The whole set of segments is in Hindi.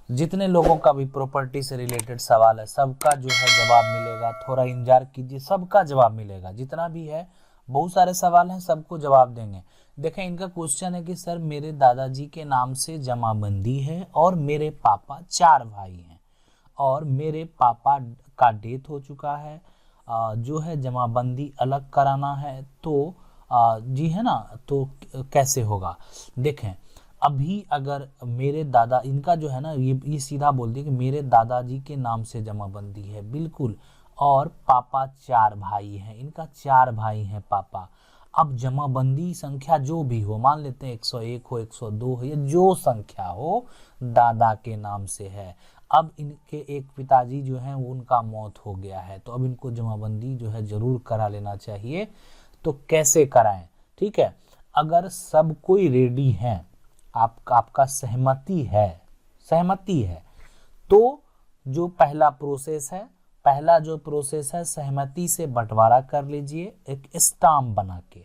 जितने लोगों का भी प्रॉपर्टी से रिलेटेड सवाल है सबका जो है जवाब मिलेगा, थोड़ा इंतजार कीजिए, सबका जवाब मिलेगा। जितना भी है बहुत सारे सवाल हैं, सबको जवाब देंगे। देखें, इनका क्वेश्चन है कि सर मेरे दादाजी के नाम से जमाबंदी है और मेरे पापा 4 भाई हैं और मेरे पापा का डेथ हो चुका है, जो है जमाबंदी अलग कराना है, तो जी है ना, तो कैसे होगा। देखें, अभी अगर मेरे दादा, इनका जो है ना, ये सीधा बोल दिए कि मेरे दादाजी के नाम से जमाबंदी है, बिल्कुल, और पापा 4 भाई हैं, इनका 4 भाई हैं पापा। अब जमाबंदी संख्या जो भी हो, मान लेते हैं 101 हो, 102 हो, या जो संख्या हो, दादा के नाम से है। अब इनके एक पिताजी जो हैं वो, उनका मौत हो गया है, तो अब इनको जमाबंदी जो है जरूर करा लेना चाहिए। तो कैसे कराएं, ठीक है। अगर सब कोई रेडी है, आपका सहमति है, तो जो पहला जो प्रोसेस है, सहमति से बंटवारा कर लीजिए एक स्टाम्प बना के।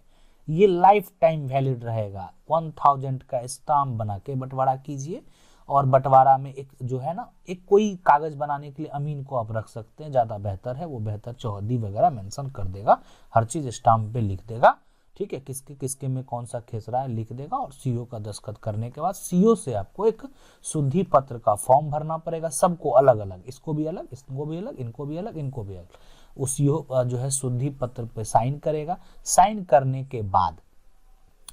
ये लाइफ टाइम वैलिड रहेगा, 1000 का स्टाम्प बना के बंटवारा कीजिए। और बंटवारा में एक जो है ना, एक कोई कागज बनाने के लिए अमीन को आप रख सकते हैं, ज़्यादा बेहतर है, वो बेहतर चौहद्दी वगैरह मेंशन कर देगा, हर चीज़ स्टाम्प पे लिख देगा, ठीक है, किसके किसके में कौन सा खेसरा है लिख देगा। और सीओ का दस्तखत करने के बाद सीओ से आपको एक शुद्धि पत्र का फॉर्म भरना पड़ेगा, सबको अलग अलग, इसको भी अलग, इसको भी अलग, इनको भी अलग, इनको भी अलग। उस सीओ जो है शुद्धि पत्र पे साइन करेगा। साइन करने के बाद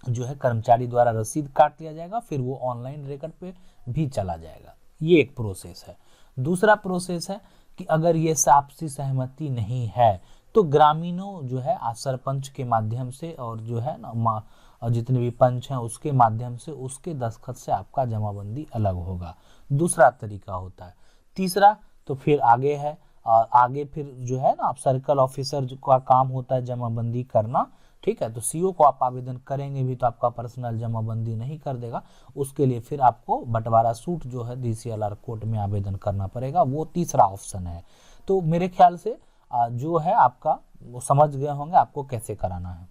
जो है कर्मचारी द्वारा रसीद काट लिया जाएगा, फिर वो ऑनलाइन रिकॉर्ड पे भी चला जाएगा। ये एक प्रोसेस है। दूसरा प्रोसेस है कि अगर ये आपसी सहमति नहीं है तो ग्रामीणों जो है सरपंच के माध्यम से, और जो है ना जितने भी पंच हैं उसके माध्यम से, उसके दस्तखत से आपका जमाबंदी अलग होगा। दूसरा तरीका होता है। तीसरा तो फिर आगे है, आगे फिर जो है ना, आप सर्कल ऑफिसर का काम होता है जमाबंदी करना, ठीक है। तो सीओ को आप आवेदन करेंगे भी तो आपका पर्सनल जमाबंदी नहीं कर देगा, उसके लिए फिर आपको बंटवारा सूट जो है डीसीएलआर कोर्ट में आवेदन करना पड़ेगा, वो तीसरा ऑप्शन है। तो मेरे ख्याल से जो है आपका वो समझ गए होंगे आपको कैसे कराना है।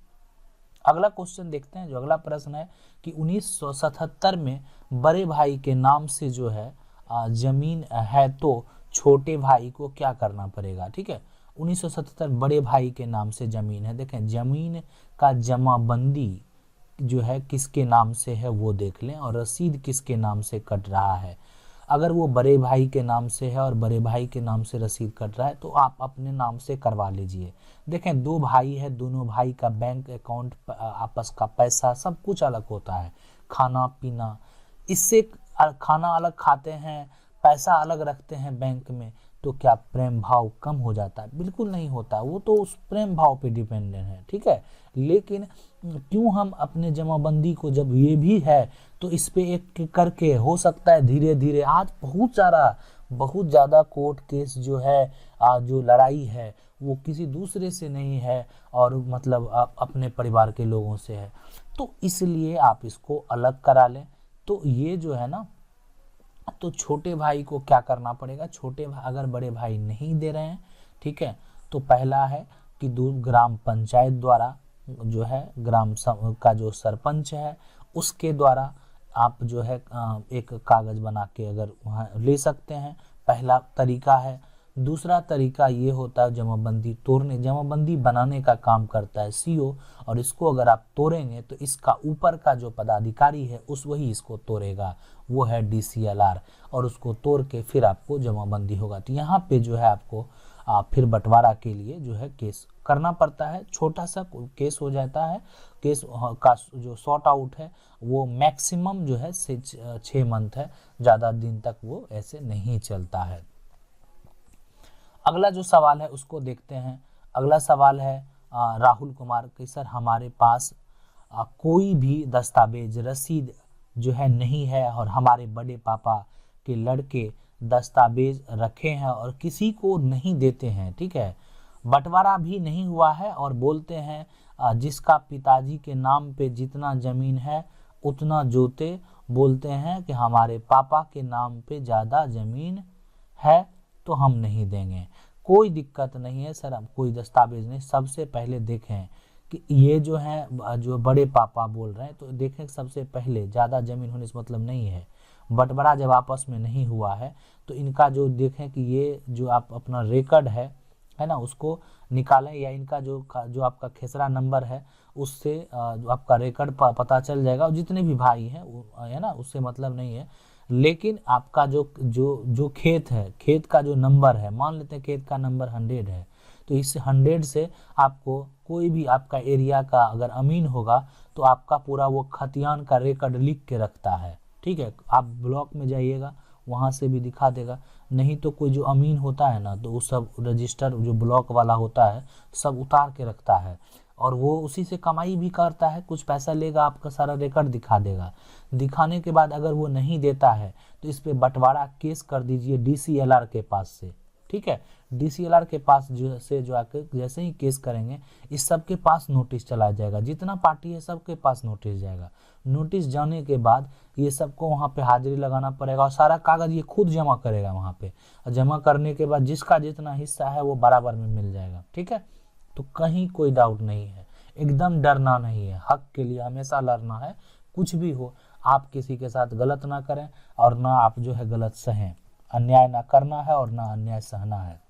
अगला क्वेश्चन देखते हैं। जो अगला प्रश्न है कि 1977 में बड़े भाई के नाम से जो है जमीन है, तो छोटे भाई को क्या करना पड़ेगा, ठीक है। 1977 बड़े भाई के नाम से जमीन है। देखें, जमीन का जमाबंदी जो है किसके नाम से है वो देख लें, और रसीद किसके नाम से कट रहा है। अगर वो बड़े भाई के नाम से है और बड़े भाई के नाम से रसीद कट रहा है तो आप अपने नाम से करवा लीजिए। देखें, 2 भाई है, दोनों भाई का बैंक अकाउंट, आपस का पैसा सब कुछ अलग होता है, खाना पीना, इससे खाना अलग खाते हैं, पैसा अलग रखते हैं बैंक में, तो क्या प्रेम भाव कम हो जाता है? बिल्कुल नहीं होता, वो तो उस प्रेम भाव पे डिपेंडेंट है, ठीक है। लेकिन क्यों हम अपने जमाबंदी को, जब ये भी है तो इस पे एक करके हो सकता है धीरे धीरे, आज बहुत ज़्यादा कोर्ट केस जो है, जो लड़ाई है वो किसी दूसरे से नहीं है, और मतलब अपने परिवार के लोगों से है, तो इसलिए आप इसको अलग करा लें। तो ये जो है ना, तो छोटे भाई को क्या करना पड़ेगा, छोटे भाई अगर बड़े भाई नहीं दे रहे हैं, ठीक है, तो पहला है कि ग्राम पंचायत द्वारा जो है, ग्राम का जो सरपंच है उसके द्वारा आप जो है एक कागज बना के अगर वहाँ ले सकते हैं, पहला तरीका है। दूसरा तरीका ये होता है जमाबंदी तोड़ने, जमाबंदी बनाने का काम करता है सीओ, और इसको अगर आप तोड़ेंगे तो इसका ऊपर का जो पदाधिकारी है वही इसको तोड़ेगा, वो है डीसीएलआर, और उसको तोड़ के फिर आपको जमाबंदी होगा। तो यहाँ पे जो है आपको फिर बंटवारा के लिए जो है केस करना पड़ता है, छोटा सा केस हो जाता है। केस का जो सॉर्ट आउट है वो मैक्सिमम जो है 6 मंथ है, ज़्यादा दिन तक वो ऐसे नहीं चलता है। अगला जो सवाल है उसको देखते हैं। अगला सवाल है राहुल कुमार की, सर हमारे पास कोई भी दस्तावेज रसीद जो है नहीं है, और हमारे बड़े पापा के लड़के दस्तावेज रखे हैं और किसी को नहीं देते हैं, ठीक है, बंटवारा भी नहीं हुआ है, और बोलते हैं जिसका पिताजी के नाम पे जितना जमीन है उतना जोते, बोलते हैं कि हमारे पापा के नाम पे ज़्यादा जमीन है तो हम नहीं देंगे। कोई दिक्कत नहीं है सर, हम कोई दस्तावेज नहीं। सबसे पहले देखें कि ये जो है, जो बड़े पापा बोल रहे हैं, तो देखें सबसे पहले ज़्यादा ज़मीन होने से मतलब नहीं है, बंटवारा जब आपस में नहीं हुआ है तो इनका जो देखें कि ये जो आप अपना रिकॉर्ड है ना, उसको निकालें, या इनका जो आपका खेसरा नंबर है उससे जो आपका रिकॉर्ड पता चल जाएगा। और जितने भी भाई हैं है ना, उससे मतलब नहीं है, लेकिन आपका जो जो जो खेत है, खेत का जो नंबर है, मान लेते हैं खेत का नंबर 100 है, तो इस 100 से आपको कोई भी आपका एरिया का अगर अमीन होगा तो आपका पूरा वो खतियान का रिकॉर्ड लिख के रखता है। ठीक है, आप ब्लॉक में जाइएगा, वहाँ से भी दिखा देगा। नहीं तो कोई जो अमीन होता है ना, तो वो सब रजिस्टर जो ब्लॉक वाला होता है सब उतार के रखता है, और वो उसी से कमाई भी करता है, कुछ पैसा लेगा, आपका सारा रिकॉर्ड दिखा देगा। दिखाने के बाद अगर वो नहीं देता है तो इस पे बंटवारा केस कर दीजिए DCLR के पास से। ठीक है, DCLR के पास जो आके जैसे ही केस करेंगे, इस सब के पास नोटिस चला जाएगा, जितना पार्टी है सबके पास नोटिस जाएगा। नोटिस जाने के बाद ये सबको वहाँ पे हाजिरी लगाना पड़ेगा, और सारा कागज ये खुद जमा करेगा वहाँ पे, और जमा करने के बाद जिसका जितना हिस्सा है वो बराबर में मिल जाएगा। ठीक है, तो कहीं कोई डाउट नहीं है, एकदम डरना नहीं है, हक के लिए हमेशा लड़ना है। कुछ भी हो, आप किसी के साथ गलत ना करें और ना आप जो है गलत सहें, अन्याय ना करना है और ना अन्याय सहना है।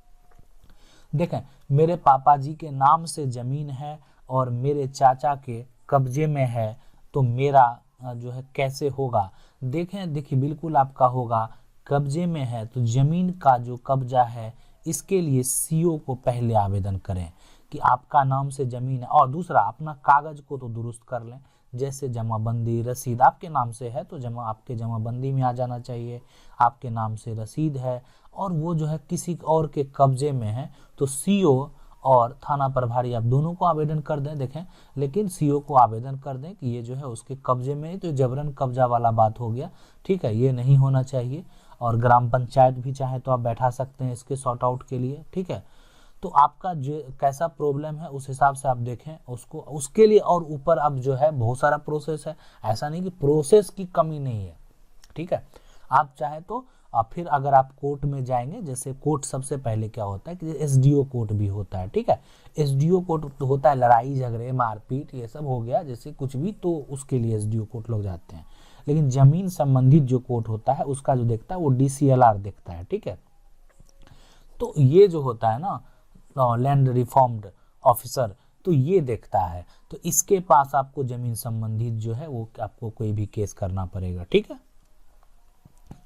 देखें, मेरे पापा जी के नाम से जमीन है और मेरे चाचा के कब्जे में है, तो मेरा जो है कैसे होगा? देखिए बिल्कुल आपका होगा। कब्जे में है तो जमीन का जो कब्जा है, इसके लिए CO को पहले आवेदन करें कि आपका नाम से जमीन है। और दूसरा, अपना कागज को तो दुरुस्त कर लें, जैसे जमाबंदी रसीद आपके नाम से है तो आपके जमाबंदी में आ जाना चाहिए। आपके नाम से रसीद है और वो जो है किसी और के कब्जे में है, तो CO और थाना प्रभारी आप दोनों को आवेदन कर दें। देखें, लेकिन CO को आवेदन कर दें कि ये जो है उसके कब्जे में है, तो जबरन कब्जा वाला बात हो गया। ठीक है, ये नहीं होना चाहिए। और ग्राम पंचायत भी चाहे तो आप बैठा सकते हैं इसके सॉर्ट आउट के लिए। ठीक है, तो आपका जो कैसा प्रॉब्लम है उस हिसाब से आप देखें उसको, उसके लिए। और ऊपर अब जो है बहुत सारा प्रोसेस है, ऐसा नहीं कि प्रोसेस की कमी नहीं है। ठीक है, आप चाहे तो फिर अगर आप कोर्ट में जाएंगे, जैसे कोर्ट सबसे पहले क्या होता है कि SDO कोर्ट भी होता है। ठीक है, SDO कोर्ट तो होता है लड़ाई झगड़े मारपीट ये सब हो गया, जैसे कुछ भी, तो उसके लिए SDO कोर्ट लोग जाते हैं। लेकिन जमीन संबंधित जो कोर्ट होता है उसका जो देखता है वो DCLR देखता है। ठीक है, तो ये जो होता है ना लैंड रिफॉर्म्ड ऑफिसर, तो ये देखता है, तो इसके पास आपको जमीन संबंधित जो है वो आपको कोई भी केस करना पड़ेगा। ठीक है,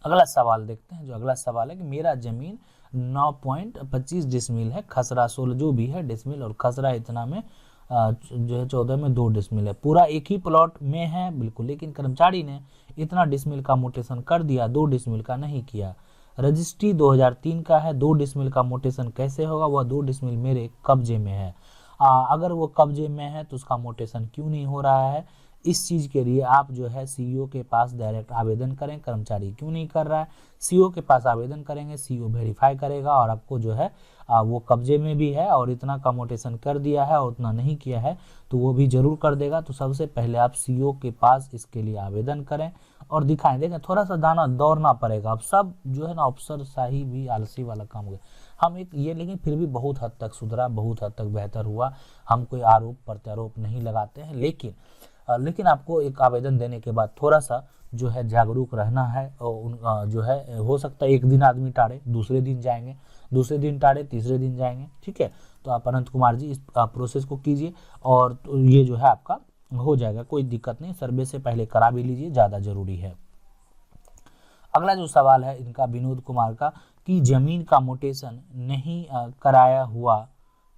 अगला सवाल देखते हैं। जो अगला सवाल है कि मेरा जमीन 9.25 डिसमिल है, खसरा 16 जो भी है डिसमिल, और खसरा इतना में जो है 14 में 2 डिसमिल है, पूरा एक ही प्लॉट में है बिल्कुल, लेकिन कर्मचारी ने इतना डिसमिल का मोटेशन कर दिया, 2 डिसमिल का नहीं किया। रजिस्ट्री 2003 का है, 2 डिसमिल का मोटेशन कैसे होगा? वह 2 डिसमिल मेरे कब्जे में है। अगर वो कब्जे में है तो उसका मोटेशन क्यों नहीं हो रहा है? इस चीज़ के लिए आप जो है CO के पास डायरेक्ट आवेदन करें, कर्मचारी क्यों नहीं कर रहा है। CO के पास आवेदन करेंगे, CO वेरीफाई करेगा और आपको जो है वो कब्जे में भी है और इतना का मोटेशन कर दिया है और उतना नहीं किया है तो वो भी जरूर कर देगा। तो सबसे पहले आप CO के पास इसके लिए आवेदन करें और दिखाएं। देखें, थोड़ा सा दाना दौड़ना पड़ेगा। अब सब जो है ना अफसर शाही भी आलसी वाला काम हो गया। हम एक ये, लेकिन फिर भी बहुत हद तक सुधरा, बहुत हद तक बेहतर हुआ। हम कोई आरोप प्रत्यारोप नहीं लगाते हैं, लेकिन आपको एक आवेदन देने के बाद थोड़ा सा जो है जागरूक रहना है। और जो है हो सकता है एक दिन आदमी टाड़े, दूसरे दिन जाएंगे, दूसरे दिन टाड़े, तीसरे दिन जाएंगे। ठीक है, तो आप अनंत कुमार जी इस प्रोसेस को कीजिए और तो ये जो है आपका हो जाएगा, कोई दिक्कत नहीं। सर्वे से पहले करा भी लीजिए, ज़्यादा जरूरी है। अगला जो सवाल है इनका विनोद कुमार का कि जमीन का मोटेशन नहीं कराया हुआ,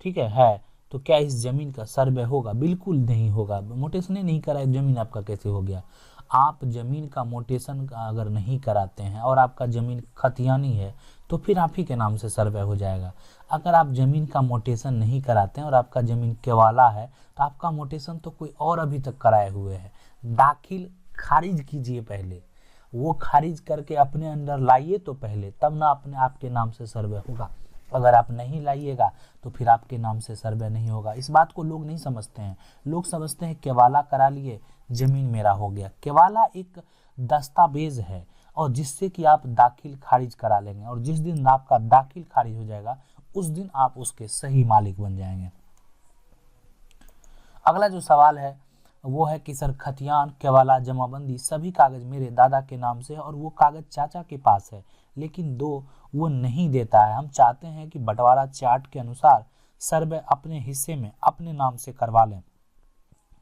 ठीक है, तो क्या इस जमीन का सर्वे होगा? बिल्कुल नहीं होगा। मोटेशन नहीं कराया, जमीन आपका कैसे हो गया? आप जमीन का मोटेशन अगर नहीं कराते हैं और आपका जमीन खतियानी है तो फिर आप ही के नाम से सर्वे हो जाएगा। अगर आप जमीन का मोटेशन नहीं कराते हैं और आपका जमीन केवाला है तो आपका मोटेशन तो कोई और अभी तक कराए हुए है। दाखिल खारिज कीजिए पहले, वो खारिज करके अपने अंदर लाइए तो पहले, तब ना अपने आपके नाम से सर्वे होगा। अगर आप नहीं लाइएगा तो फिर आपके नाम से सर्वे नहीं होगा। इस बात को लोग नहीं समझते हैं। लोग समझते हैं केवाला करा लिए जमीन मेरा हो गया। केवाला एक दस्तावेज है और जिससे कि आप दाखिल खारिज करा लेंगे, और जिस दिन आपका दाखिल खारिज हो जाएगा उस दिन आप उसके सही मालिक बन जाएंगे। अगला जो सवाल है वो है कि सर खतियान, केवाला, जमाबंदी सभी कागज मेरे दादा के नाम से है और वो कागज चाचा के पास है, लेकिन दो वो नहीं देता है। हम चाहते हैं कि बंटवारा चार्ट के अनुसार सर्वे अपने हिस्से में अपने नाम से करवा लें।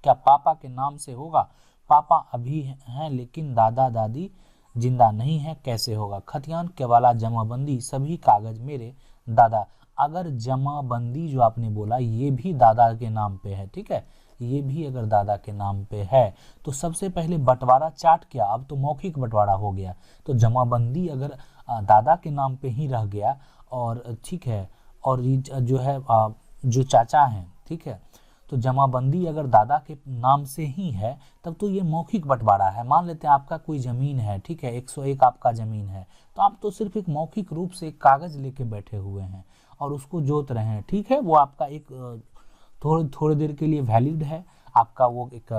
क्या पापा के नाम से होगा? पापा अभी हैं लेकिन दादा दादी जिंदा नहीं है, कैसे होगा? खतियान, केवाला, जमाबंदी सभी कागज मेरे दादा। अगर जमाबंदी जो आपने बोला ये भी दादा के नाम पे है, ठीक है, ये भी अगर दादा के नाम पे है तो सबसे पहले बंटवारा चार्ट क्या, अब तो मौखिक बंटवारा हो गया। तो जमाबंदी अगर दादा के नाम पे ही रह गया और ठीक है, और जो है जो चाचा हैं, ठीक है, तो जमाबंदी अगर दादा के नाम से ही है तब तो ये मौखिक बंटवारा है। मान लेते हैं आपका कोई जमीन है, ठीक है, 101 आपका जमीन है, तो आप तो सिर्फ एक मौखिक रूप से एक कागज लेके बैठे हुए हैं और उसको जोत रहे हैं, ठीक है, वो आपका एक थोड़ी देर के लिए वैलिड है, आपका वो एक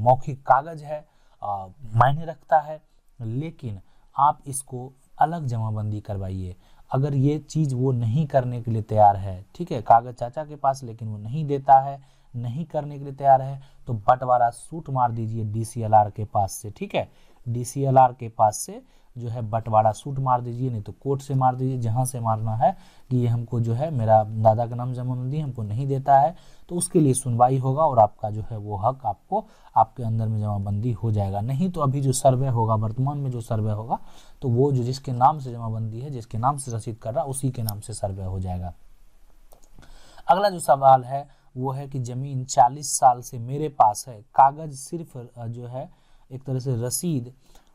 मौखिक कागज है, मायने रखता है, लेकिन आप इसको अलग जमाबंदी करवाइए। अगर ये चीज़ वो नहीं करने के लिए तैयार है, ठीक है, कागज चाचा के पास लेकिन वो नहीं देता है, नहीं करने के लिए तैयार है, तो बंटवारा सूट मार दीजिए DCLR के पास से, ठीक है, DCLR के पास से जो है बंटवारा सूट मार दीजिए, नहीं तो कोर्ट से मार दीजिए, जहां से मारना है कि ये हमको जो है मेरा दादा का नाम जमाबंदी हमको नहीं देता है, तो उसके लिए सुनवाई होगा और आपका जो है वो हक आपको आपके अंदर में जमाबंदी हो जाएगा। नहीं तो अभी जो सर्वे होगा, वर्तमान में जो सर्वे होगा, तो वो जो जिसके नाम से जमाबंदी है, जिसके नाम से रसीद कर रहा है, उसी के नाम से सर्वे हो जाएगा। अगला जो सवाल है वो है कि जमीन 40 साल से मेरे पास है, कागज सिर्फ जो है एक तरह से रसीद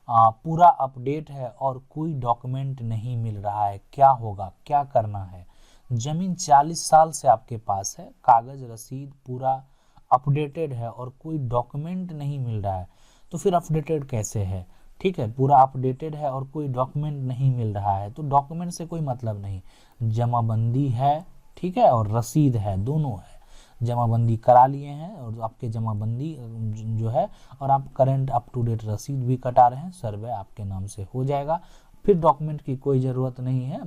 पूरा अपडेट है और कोई डॉक्यूमेंट नहीं मिल रहा है, क्या होगा, क्या करना है? जमीन 40 साल से आपके पास है, कागज रसीद पूरा अपडेटेड है और कोई डॉक्यूमेंट नहीं मिल रहा है, तो फिर अपडेटेड कैसे है? ठीक है, पूरा अपडेटेड है और कोई डॉक्यूमेंट नहीं मिल रहा है, तो डॉक्यूमेंट से कोई मतलब नहीं, जमाबंदी है, ठीक है, और रसीद है, दोनों है, जमाबंदी करा लिए हैं और आपके जमाबंदी जो है और आप करंट अप टू डेट रसीद भी कटा रहे हैं, सर्वे आपके नाम से हो जाएगा, फिर डॉक्यूमेंट की कोई ज़रूरत नहीं है।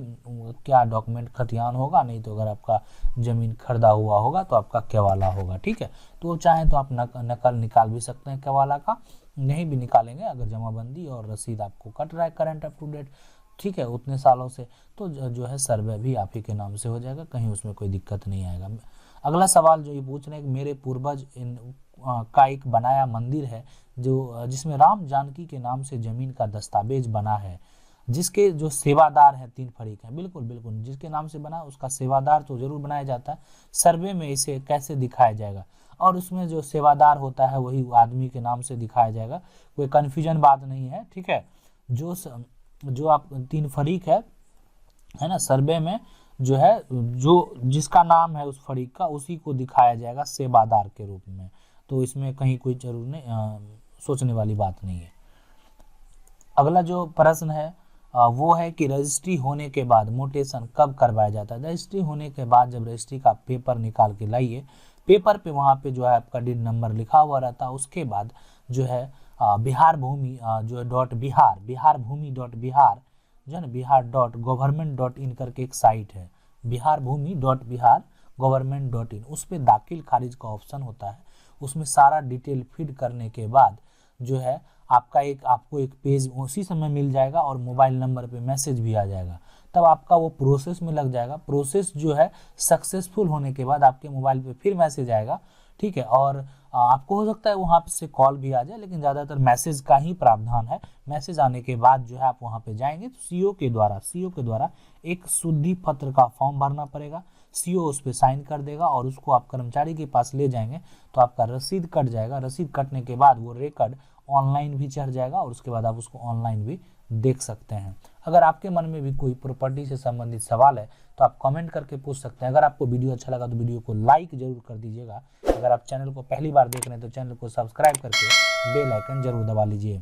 क्या डॉक्यूमेंट खतियान होगा, नहीं तो अगर आपका ज़मीन खरीदा हुआ होगा तो आपका केवाला होगा, ठीक है, तो चाहें तो आप नकल निकाल भी सकते हैं केवाला का, नहीं भी निकालेंगे अगर जमाबंदी और रसीद आपको कट रहा है करंट अप टू डेट, ठीक है, उतने सालों से, तो जो है सर्वे भी आप ही के नाम से हो जाएगा, कहीं उसमें कोई दिक्कत नहीं आएगा। अगला सवाल जो ये पूछ रहे हैं कि मेरे पूर्वज का एक बनाया मंदिर है जो जिसमें राम जानकी के नाम से जमीन का दस्तावेज बना है, जिसके जो सेवादार हैं 3 फरीक हैं, बिल्कुल बिल्कुल जिसके नाम से बना उसका सेवादार तो जरूर बनाया जाता है, सर्वे में इसे कैसे दिखाया जाएगा, और उसमें जो सेवादार होता है वही आदमी के नाम से दिखाया जाएगा, कोई कन्फ्यूजन बात नहीं है, ठीक है, जो आप 3 फरीक है ना, सर्वे में जो है जो जिसका नाम है उस फरीक का उसी को दिखाया जाएगा सेवादार के रूप में, तो इसमें कहीं कोई जरूर नहीं सोचने वाली बात नहीं है। अगला जो प्रश्न है वो है कि रजिस्ट्री होने के बाद मोटेशन कब करवाया जाता है? रजिस्ट्री होने के बाद जब रजिस्ट्री का पेपर निकाल के लाइए, पेपर पे वहाँ पे जो है आपका डीड नंबर लिखा हुआ रहता है, उसके बाद जो है बिहार भूमि जो है बिहार भूमि डॉट बिहार जो है ना बिहार.gov.in करके एक साइट है, बिहार भूमि .बिहार.gov.in, उस पर दाखिल खारिज का ऑप्शन होता है, उसमें सारा डिटेल फीड करने के बाद जो है आपको एक पेज उसी समय मिल जाएगा और मोबाइल नंबर पे मैसेज भी आ जाएगा, तब आपका वो प्रोसेस में लग जाएगा, प्रोसेस जो है सक्सेसफुल होने के बाद आपके मोबाइल पे फिर मैसेज आएगा, ठीक है, और आपको हो सकता है वहाँ से कॉल भी आ जाए, लेकिन ज़्यादातर मैसेज का ही प्रावधान है। मैसेज आने के बाद जो है आप वहाँ पे जाएंगे तो सीओ के द्वारा एक शुद्धि पत्र का फॉर्म भरना पड़ेगा, सीओ उस पर साइन कर देगा और उसको आप कर्मचारी के पास ले जाएंगे तो आपका रसीद कट जाएगा, रसीद कटने के बाद वो रिकॉर्ड ऑनलाइन भी चढ़ जाएगा और उसके बाद आप उसको ऑनलाइन भी देख सकते हैं। अगर आपके मन में भी कोई प्रॉपर्टी से संबंधित सवाल है तो आप कमेंट करके पूछ सकते हैं। अगर आपको वीडियो अच्छा लगा तो वीडियो को लाइक जरूर कर दीजिएगा। अगर आप चैनल को पहली बार देख रहे हैं तो चैनल को सब्सक्राइब करके बेल आइकन जरूर दबा लीजिए।